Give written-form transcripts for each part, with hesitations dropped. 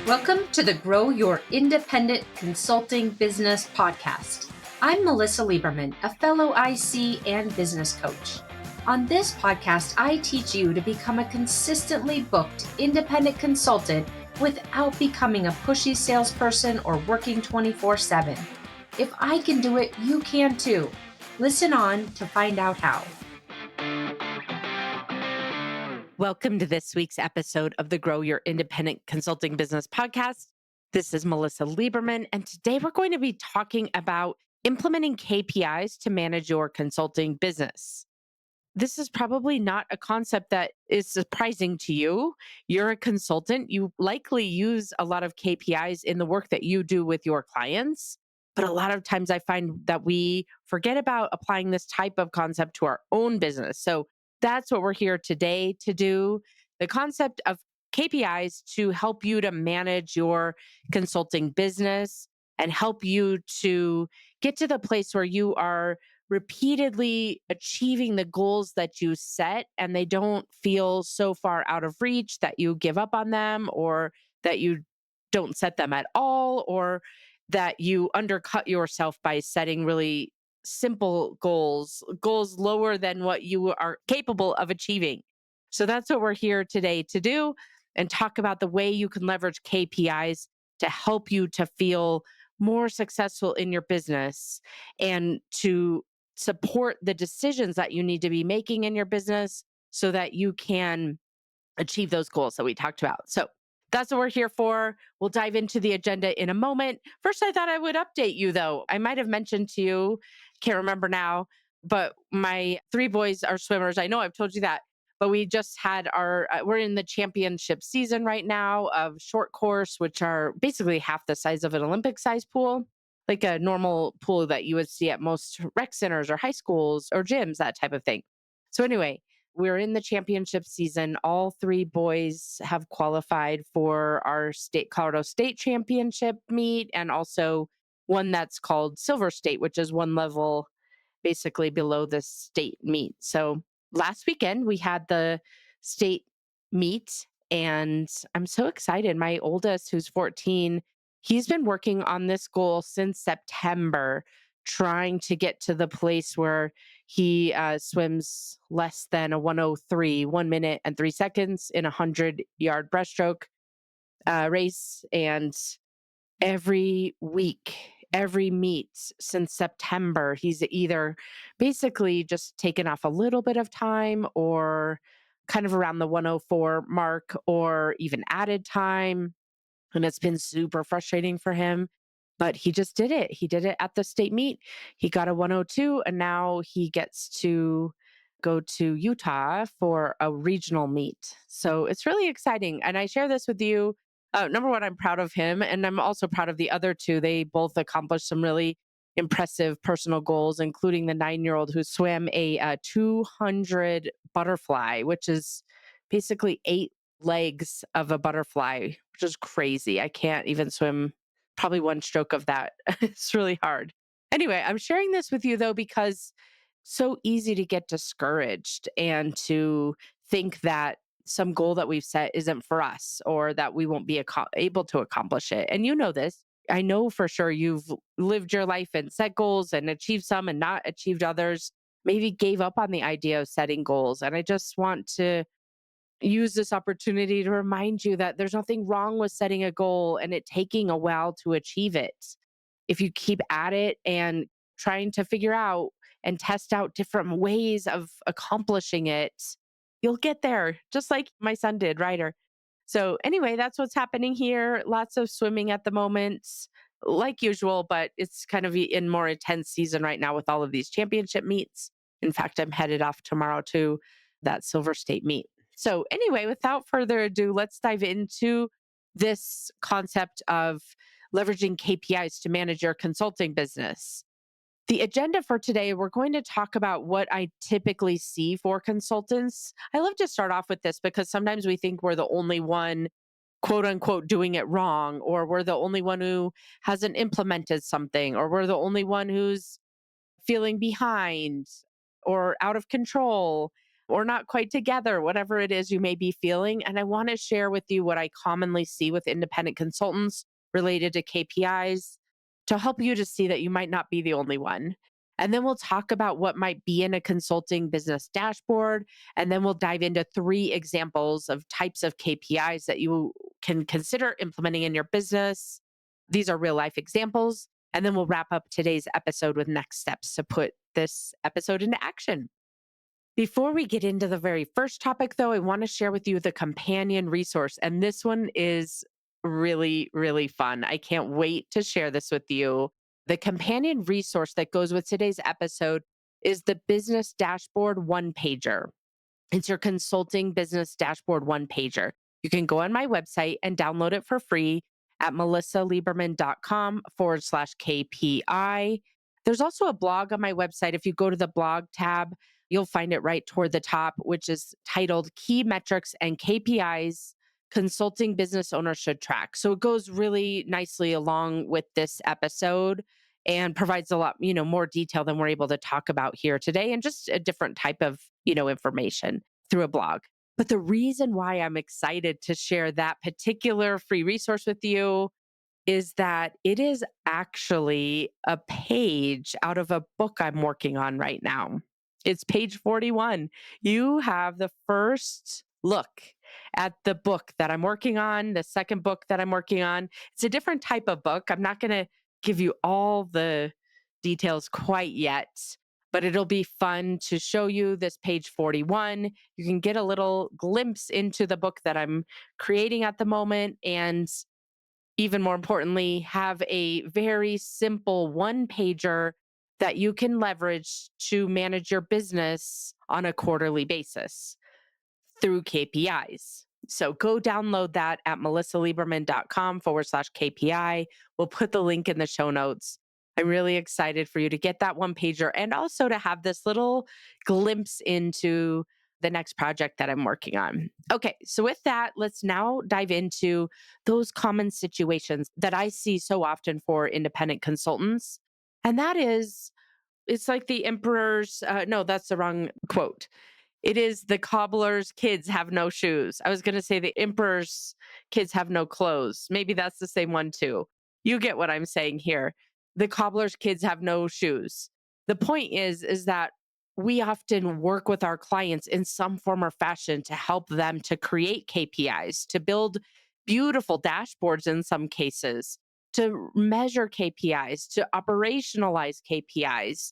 Welcome to the Grow Your Independent Consulting Business podcast. I'm Melisa Liberman, a fellow IC and business coach. On this podcast, I teach you to become a consistently booked independent consultant without becoming a pushy salesperson or working 24/7. If I can do it, you can too. Listen on to find out how. Welcome to this week's episode of the Grow Your Independent Consulting Business podcast. This is Melisa Liberman, and today we're going to be talking about implementing KPIs to manage your consulting business. This is probably not a concept that is surprising to you. You're a consultant. You likely use a lot of KPIs in the work that you do with your clients. But a lot of times I find that we forget about applying this type of concept to our own business. So that's what we're here today to do. The concept of KPIs to help you to manage your consulting business and help you to get to the place where you are repeatedly achieving the goals that you set and they don't feel so far out of reach that you give up on them, or that you don't set them at all, or that you undercut yourself by setting really simple goals lower than what you are capable of achieving. So that's what we're here today to do, and talk about the way you can leverage KPIs to help you to feel more successful in your business and to support the decisions that you need to be making in your business so that you can achieve those goals that we talked about. So that's what we're here for. We'll dive into the agenda in a moment. First, I thought I would update you though. I might have mentioned to you, can't remember now, but my three boys are swimmers. I know I've told you that, but we just had we're in the championship season right now of short course, which are basically half the size of an Olympic size pool, like a normal pool that you would see at most rec centers or high schools or gyms, that type of thing. So anyway, we're in the championship season. All three boys have qualified for our Colorado State Championship meet, and also one that's called Silver State, which is one level basically below the state meet. So last weekend we had the state meet, and I'm so excited. My oldest, who's 14, he's been working on this goal since September, trying to get to the place where he swims less than a 1:03, 1 minute and 3 seconds in a 100-yard breaststroke race. And every week, every meet since September, he's either basically just taken off a little bit of time, or kind of around the 1:04 mark, or even added time. And it's been super frustrating for him, but he just did it. He did it at the state meet. He got a 1:02, and now he gets to go to Utah for a regional meet. So it's really exciting. And I share this with you. Number one, I'm proud of him. And I'm also proud of the other two. They both accomplished some really impressive personal goals, including the 9-year-old who swam a 200 butterfly, which is basically 8 legs of a butterfly, which is crazy. I can't even swim probably one stroke of that. It's really hard. Anyway, I'm sharing this with you though, because so easy to get discouraged and to think that some goal that we've set isn't for us, or that we won't be able to accomplish it. And you know this. I know for sure you've lived your life and set goals and achieved some and not achieved others, maybe gave up on the idea of setting goals. And I just want to use this opportunity to remind you that there's nothing wrong with setting a goal and it taking a while to achieve it. If you keep at it and trying to figure out and test out different ways of accomplishing it, you'll get there, just like my son did, Ryder. So anyway, that's what's happening here. Lots of swimming at the moment, like usual, but it's kind of in more intense season right now with all of these championship meets. In fact, I'm headed off tomorrow to that Silver State meet. So anyway, without further ado, let's dive into this concept of leveraging KPIs to manage your consulting business. The agenda for today, we're going to talk about what I typically see for consultants. I love to start off with this because sometimes we think we're the only one, quote unquote, doing it wrong, or we're the only one who hasn't implemented something, or we're the only one who's feeling behind or out of control. or not quite together, whatever it is you may be feeling. And I want to share with you what I commonly see with independent consultants related to KPIs to help you to see that you might not be the only one. And then we'll talk about what might be in a consulting business dashboard. And then we'll dive into 3 examples of types of KPIs that you can consider implementing in your business. These are real life examples. And then we'll wrap up today's episode with next steps to put this episode into action. Before we get into the very first topic, though, I want to share with you the companion resource. And this one is really, really fun. I can't wait to share this with you. The companion resource that goes with today's episode is the Business Dashboard One Pager. It's your consulting business dashboard one pager. You can go on my website and download it for free at melisaliberman.com/KPI. There's also a blog on my website. If you go to the blog tab, you'll find it right toward the top, which is titled Key Metrics and KPIs Consulting Business Owners Should Track. So it goes really nicely along with this episode and provides a lot, more detail than we're able to talk about here today, and just a different type of, information through a blog. But the reason why I'm excited to share that particular free resource with you is that it is actually a page out of a book I'm working on right now. It's page 41. You have the first look at the book that I'm working on, the second book that I'm working on. It's a different type of book. I'm not going to give you all the details quite yet, but it'll be fun to show you this page 41. You can get a little glimpse into the book that I'm creating at the moment, and even more importantly, have a very simple one pager that you can leverage to manage your business on a quarterly basis through KPIs. So go download that at melisaliberman.com/KPI. We'll put the link in the show notes. I'm really excited for you to get that one pager and also to have this little glimpse into the next project that I'm working on. Okay, so with that, let's now dive into those common situations that I see so often for independent consultants. And that is, it's like the emperor's, no, that's the wrong quote. It is the cobbler's kids have no shoes. I was going to say the emperor's kids have no clothes. Maybe that's the same one too. You get what I'm saying here. The cobbler's kids have no shoes. The point is that we often work with our clients in some form or fashion to help them to create KPIs, to build beautiful dashboards in some cases, to measure KPIs, to operationalize KPIs,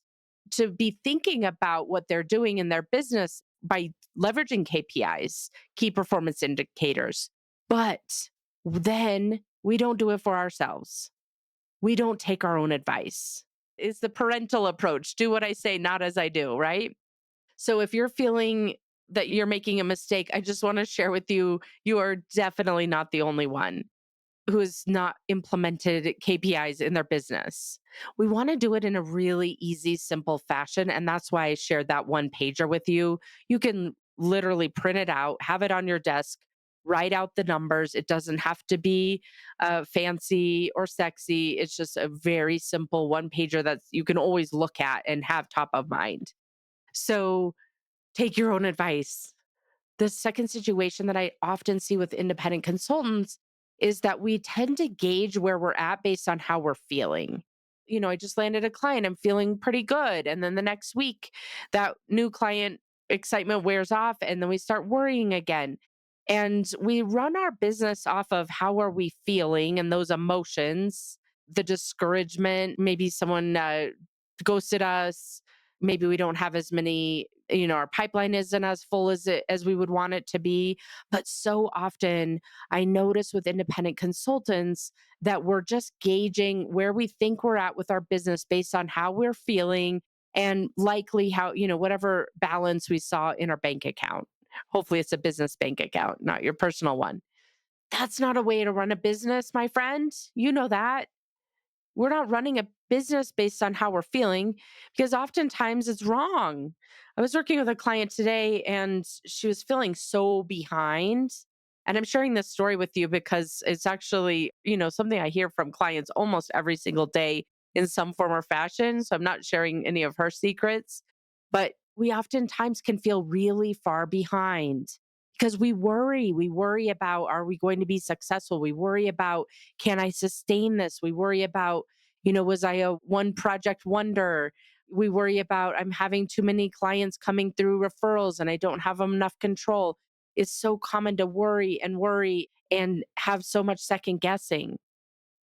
to be thinking about what they're doing in their business by leveraging KPIs, key performance indicators. But then we don't do it for ourselves. We don't take our own advice. It's the parental approach. Do what I say, not as I do, right? So if you're feeling that you're making a mistake, I just want to share with you, you are definitely not the only one who has not implemented KPIs in their business. We want to do it in a really easy, simple fashion. And that's why I shared that one pager with you. You can literally print it out, have it on your desk, write out the numbers. It doesn't have to be fancy or sexy. It's just a very simple one pager that you can always look at and have top of mind. So take your own advice. The second situation that I often see with independent consultants is that we tend to gauge where we're at based on how we're feeling. I just landed a client, I'm feeling pretty good. And then the next week, that new client excitement wears off, and then we start worrying again. And we run our business off of how are we feeling and those emotions, the discouragement, maybe someone ghosted us, maybe we don't have as many, our pipeline isn't as full as we would want it to be. But so often I notice with independent consultants that we're just gauging where we think we're at with our business based on how we're feeling, and likely how, whatever balance we saw in our bank account. Hopefully it's a business bank account, not your personal one. That's not a way to run a business, my friend. You know that. We're not running a business based on how we're feeling, because oftentimes it's wrong. I was working with a client today and she was feeling so behind. And I'm sharing this story with you because it's actually, something I hear from clients almost every single day in some form or fashion. So I'm not sharing any of her secrets. But we oftentimes can feel really far behind because we worry. We worry about, are we going to be successful? We worry about, can I sustain this? We worry about, was I a one project wonder? We worry about, I'm having too many clients coming through referrals and I don't have enough control. It's so common to worry and have so much second guessing.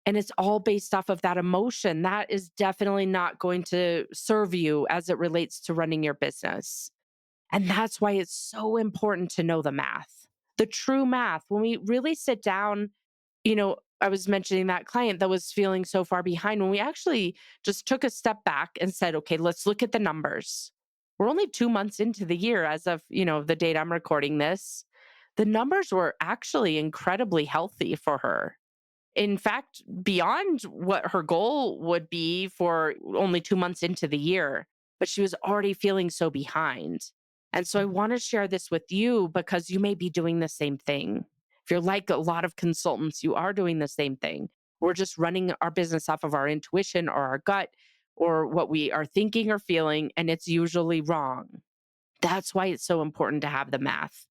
And it's all based off of that emotion. That is definitely not going to serve you as it relates to running your business. And that's why it's so important to know the math, the true math. When we really sit down, I was mentioning that client that was feeling so far behind, when we actually just took a step back and said, okay, let's look at the numbers. We're only 2 months into the year as of, the date I'm recording this. The numbers were actually incredibly healthy for her. In fact, beyond what her goal would be for only 2 months into the year, but she was already feeling so behind. And so I want to share this with you because you may be doing the same thing. If you're like a lot of consultants, you are doing the same thing. We're just running our business off of our intuition or our gut or what we are thinking or feeling, and it's usually wrong. That's why it's so important to have the math.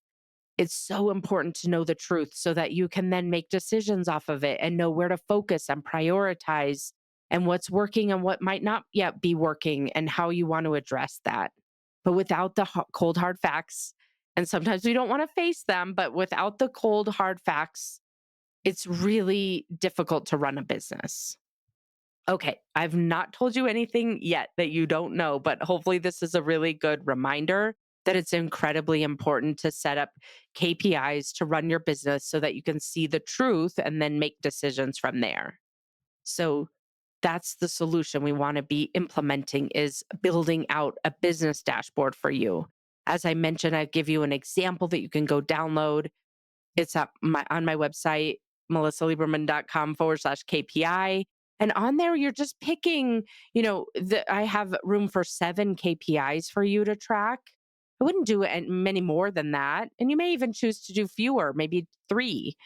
It's so important to know the truth so that you can then make decisions off of it and know where to focus and prioritize and what's working and what might not yet be working and how you want to address that. But without the cold, hard facts, and sometimes we don't want to face them, but without the cold, hard facts, it's really difficult to run a business. Okay, I've not told you anything yet that you don't know, but hopefully this is a really good reminder that it's incredibly important to set up KPIs to run your business so that you can see the truth and then make decisions from there. So that's the solution we want to be implementing is building out a business dashboard for you. As I mentioned, I give you an example that you can go download. It's on my website, melisaliberman.com/KPI. And on there, you're just picking, I have room for 7 KPIs for you to track. I wouldn't do many more than that. And you may even choose to do fewer, maybe three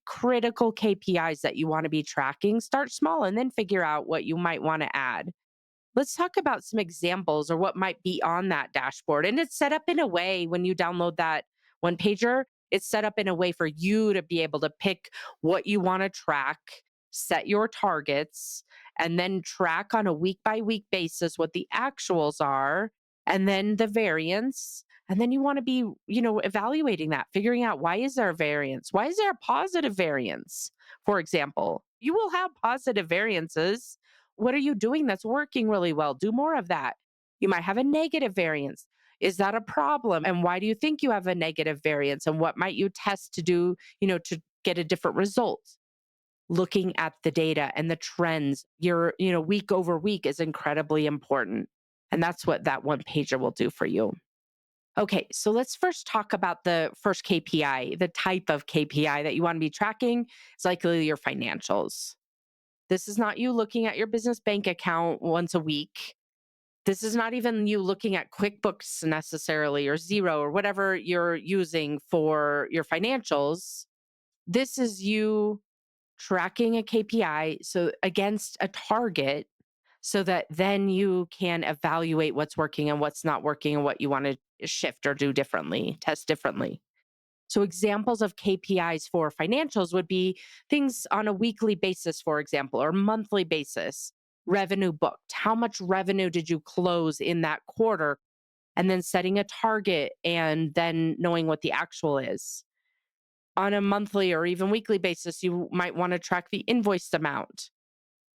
critical KPIs that you want to be tracking. Start small and then figure out what you might want to add. Let's talk about some examples or what might be on that dashboard. And it's set up in a way when you download that one pager, it's set up in a way for you to be able to pick what you want to track, set your targets, and then track on a week by week basis what the actuals are, and then the variance. And then you want to be, evaluating that, figuring out why is there a variance? Why is there a positive variance? For example, you will have positive variances. What are you doing that's working really well? Do more of that. You might have a negative variance. Is that a problem? And why do you think you have a negative variance? And what might you test to do, to get a different result? Looking at the data and the trends, week over week is incredibly important. And that's what that one pager will do for you. Okay, so let's first talk about the first KPI, the type of KPI that you want to be tracking. It's likely your financials. This is not you looking at your business bank account once a week. This is not even you looking at QuickBooks necessarily or Zero or whatever you're using for your financials. This is you tracking a KPI so against a target so that then you can evaluate what's working and what's not working and what you want to shift or do differently, test differently. So, examples of KPIs for financials would be things on a weekly basis, for example, or monthly basis. Revenue booked. How much revenue did you close in that quarter? And then setting a target and then knowing what the actual is. On a monthly or even weekly basis, you might want to track the invoiced amount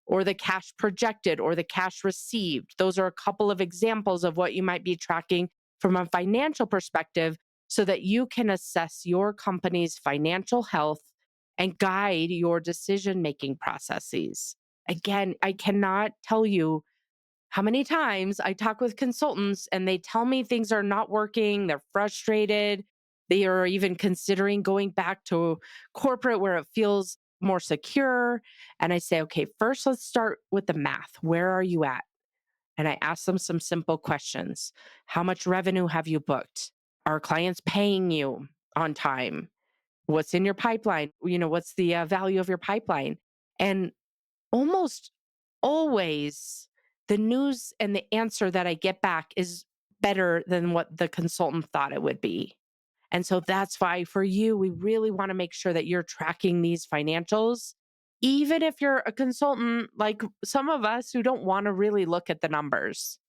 or the cash projected or the cash received. Those are a couple of examples of what you might be tracking from a financial perspective so that you can assess your company's financial health and guide your decision making processes. Again, I cannot tell you how many times I talk with consultants and they tell me things are not working, they're frustrated, they are even considering going back to corporate where it feels more secure. And I say, okay, first let's start with the math. Where are you at? And I ask them some simple questions. How much revenue have you booked? Are clients paying you on time? What's in your pipeline? What's the value of your pipeline? And almost always the news and the answer that I get back is better than what the consultant thought it would be. And so that's why for you, we really want to make sure that you're tracking these financials, even if you're a consultant, like some of us who don't want to really look at the numbers.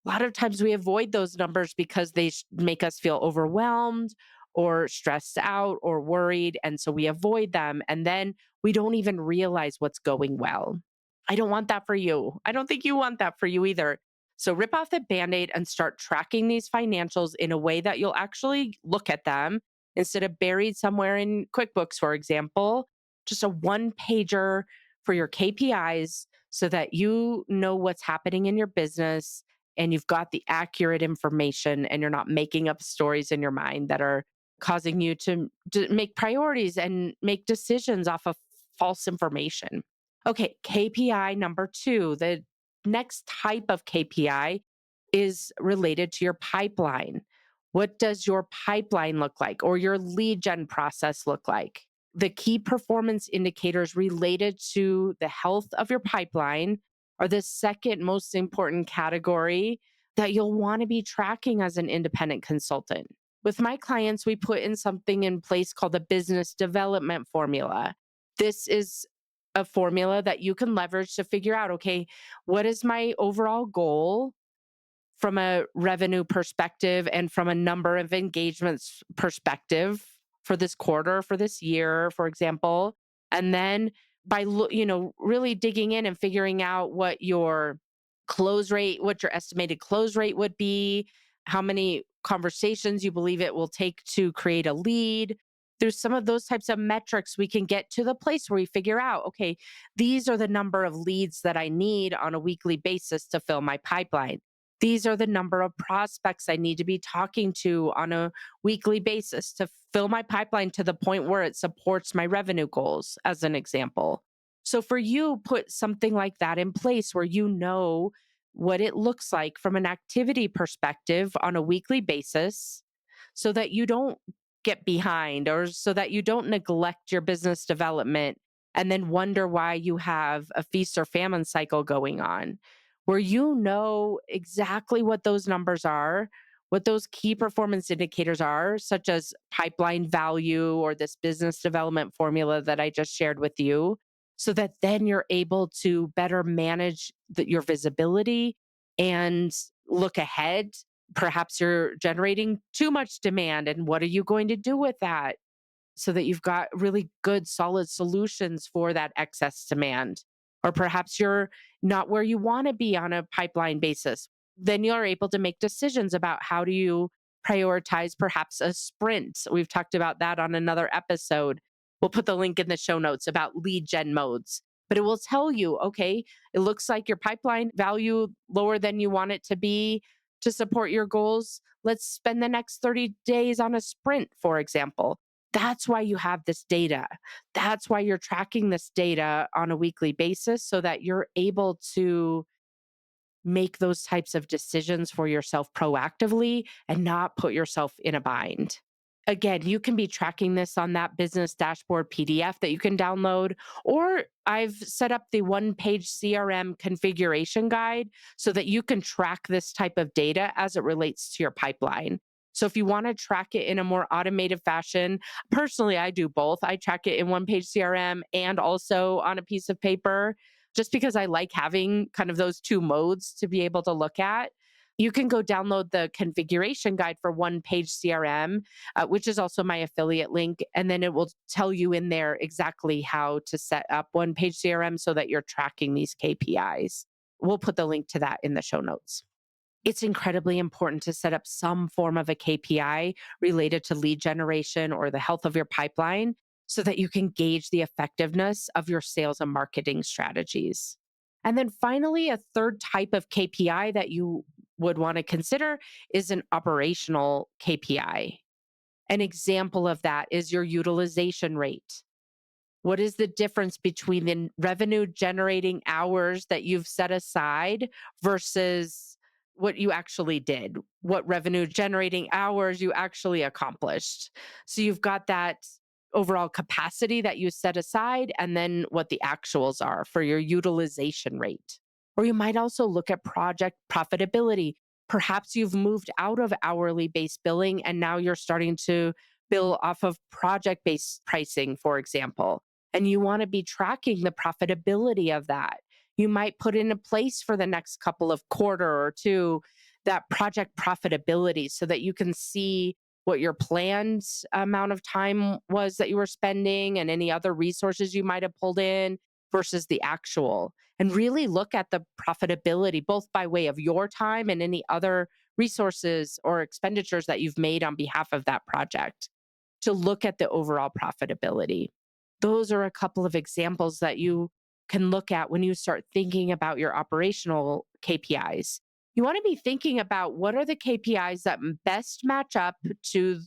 A lot of times we avoid those numbers because they make us feel overwhelmed or stressed out or worried. And so we avoid them. And then we don't even realize what's going well. I don't want that for you. I don't think you want that for you either. So rip off the band aid and start tracking these financials in a way that you'll actually look at them instead of buried somewhere in QuickBooks, for example, just a one pager for your KPIs so that you know what's happening in your business and you've got the accurate information and you're not making up stories in your mind that are causing you to make priorities and make decisions off of false information. Okay, KPI number two, the next type of KPI is related to your pipeline. What does your pipeline look like or your lead gen process look like? The key performance indicators related to the health of your pipeline are the second most important category that you'll want to be tracking as an independent consultant. With my clients, we put in something in place called the business development formula. This is a formula that you can leverage to figure out, okay, what is my overall goal from a revenue perspective and from a number of engagements perspective for this quarter, for this year, for example. And then by really digging in and figuring out what your close rate, what your estimated close rate would be, how many conversations you believe it will take to create a lead. There's some of those types of metrics we can get to the place where we figure out, okay, these are the number of leads that I need on a weekly basis to fill my pipeline. These are the number of prospects I need to be talking to on a weekly basis to fill my pipeline to the point where it supports my revenue goals, as an example. So for you, put something like that in place where you know what it looks like from an activity perspective on a weekly basis so that you don't get behind or so that you don't neglect your business development and then wonder why you have a feast or famine cycle going on, where you know exactly what those numbers are, what those key performance indicators are, such as pipeline value or this business development formula that I just shared with you, so that then you're able to better manage your visibility and look ahead. Perhaps you're generating too much demand, and what are you going to do with that? So that you've got really good, solid solutions for that excess demand. Or perhaps you're not where you want to be on a pipeline basis. Then you're able to make decisions about how do you prioritize perhaps a sprint. We've talked about that on another episode. We'll put the link in the show notes about lead gen modes. But it will tell you, okay, it looks like your pipeline value lower than you want it to be to support your goals. Let's spend the next 30 days on a sprint, for example. That's why you have this data. That's why you're tracking this data on a weekly basis so that you're able to make those types of decisions for yourself proactively and not put yourself in a bind. Again, you can be tracking this on that business dashboard PDF that you can download, or I've set up the one page CRM configuration guide so that you can track this type of data as it relates to your pipeline. So if you want to track it in a more automated fashion, personally, I do both. I track it in one page CRM and also on a piece of paper, just because I like having kind of those two modes to be able to look at. You can go download the configuration guide for one page CRM, which is also my affiliate link. And then it will tell you in there exactly how to set up one page CRM so that you're tracking these KPIs. We'll put the link to that in the show notes. It's incredibly important to set up some form of a KPI related to lead generation or the health of your pipeline so that you can gauge the effectiveness of your sales and marketing strategies. And then finally, a third type of KPI that you would want to consider is an operational KPI. An example of that is your utilization rate. What is the difference between the revenue generating hours that you've set aside versus what you actually did, what revenue generating hours you actually accomplished? So you've got that overall capacity that you set aside, and then what the actuals are for your utilization rate. Or you might also look at project profitability. Perhaps you've moved out of hourly based billing and now you're starting to bill off of project based pricing, for example, and you want to be tracking the profitability of that. You might put into place for the next couple of quarter or two that project profitability so that you can see what your planned amount of time was that you were spending and any other resources you might have pulled in versus the actual. And really look at the profitability, both by way of your time and any other resources or expenditures that you've made on behalf of that project to look at the overall profitability. Those are a couple of examples that you can look at when you start thinking about your operational KPIs. You want to be thinking about what are the KPIs that best match up to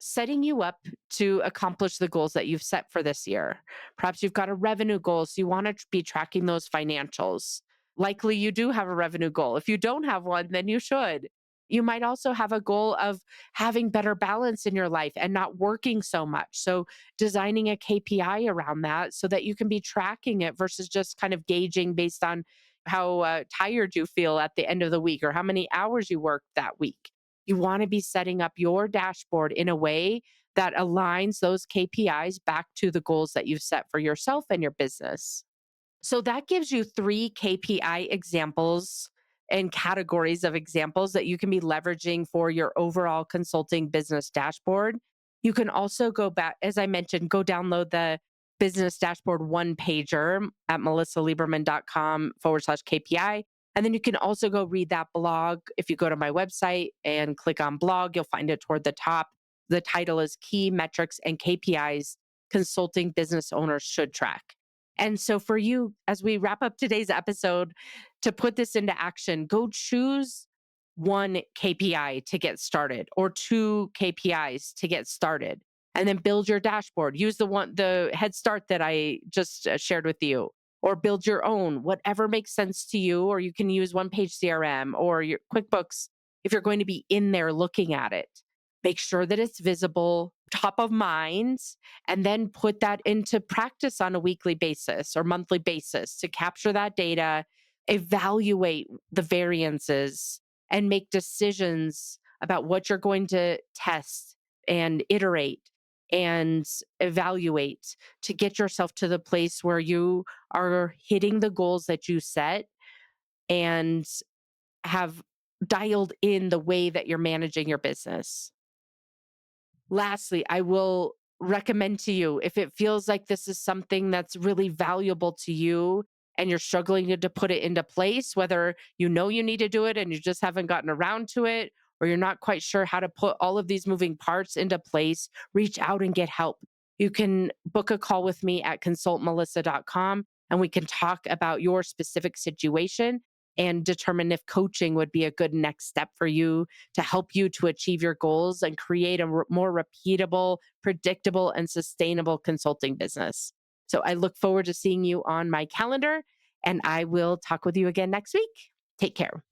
setting you up to accomplish the goals that you've set for this year. Perhaps you've got a revenue goal, so you want to be tracking those financials. Likely you do have a revenue goal. If you don't have one, then you should. You might also have a goal of having better balance in your life and not working so much. So, designing a KPI around that so that you can be tracking it versus just kind of gauging based on how tired you feel at the end of the week or how many hours you worked that week. You want to be setting up your dashboard in a way that aligns those KPIs back to the goals that you've set for yourself and your business. So that gives you three KPI examples and categories of examples that you can be leveraging for your overall consulting business dashboard. You can also go back, as I mentioned, go download the business dashboard one pager at melisaliberman.com/KPI. And then you can also go read that blog. If you go to my website and click on blog, you'll find it toward the top. The title is Key Metrics and KPIs Consulting Business Owners Should Track. And so for you, as we wrap up today's episode, to put this into action, go choose one KPI to get started or two KPIs to get started, and then build your dashboard. Use the head start that I just shared with you, or build your own, whatever makes sense to you, or you can use one page CRM or your QuickBooks if you're going to be in there looking at it. Make sure that it's visible, top of mind, and then put that into practice on a weekly basis or monthly basis to capture that data, evaluate the variances, and make decisions about what you're going to test and iterate and evaluate to get yourself to the place where you are hitting the goals that you set and have dialed in the way that you're managing your business. Lastly, I will recommend to you if it feels like this is something that's really valuable to you and you're struggling to put it into place, whether you know you need to do it and you just haven't gotten around to it, or you're not quite sure how to put all of these moving parts into place, reach out and get help. You can book a call with me at consultmelisa.com and we can talk about your specific situation and determine if coaching would be a good next step for you to help you to achieve your goals and create a more repeatable, predictable, and sustainable consulting business. So I look forward to seeing you on my calendar, and I will talk with you again next week. Take care.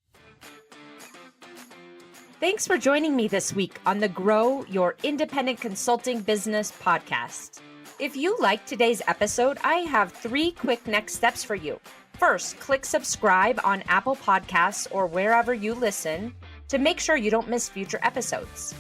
Thanks for joining me this week on the Grow Your Independent Consulting Business podcast. If you liked today's episode, I have 3 quick next steps for you. First, click subscribe on Apple Podcasts or wherever you listen to make sure you don't miss future episodes.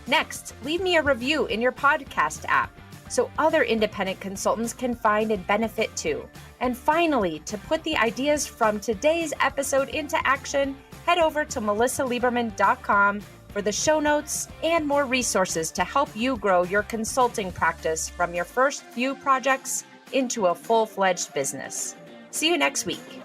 Next, leave me a review in your podcast app so other independent consultants can find and benefit too. And finally, to put the ideas from today's episode into action, head over to melisaliberman.com for the show notes and more resources to help you grow your consulting practice from your first few projects into a full-fledged business. See you next week.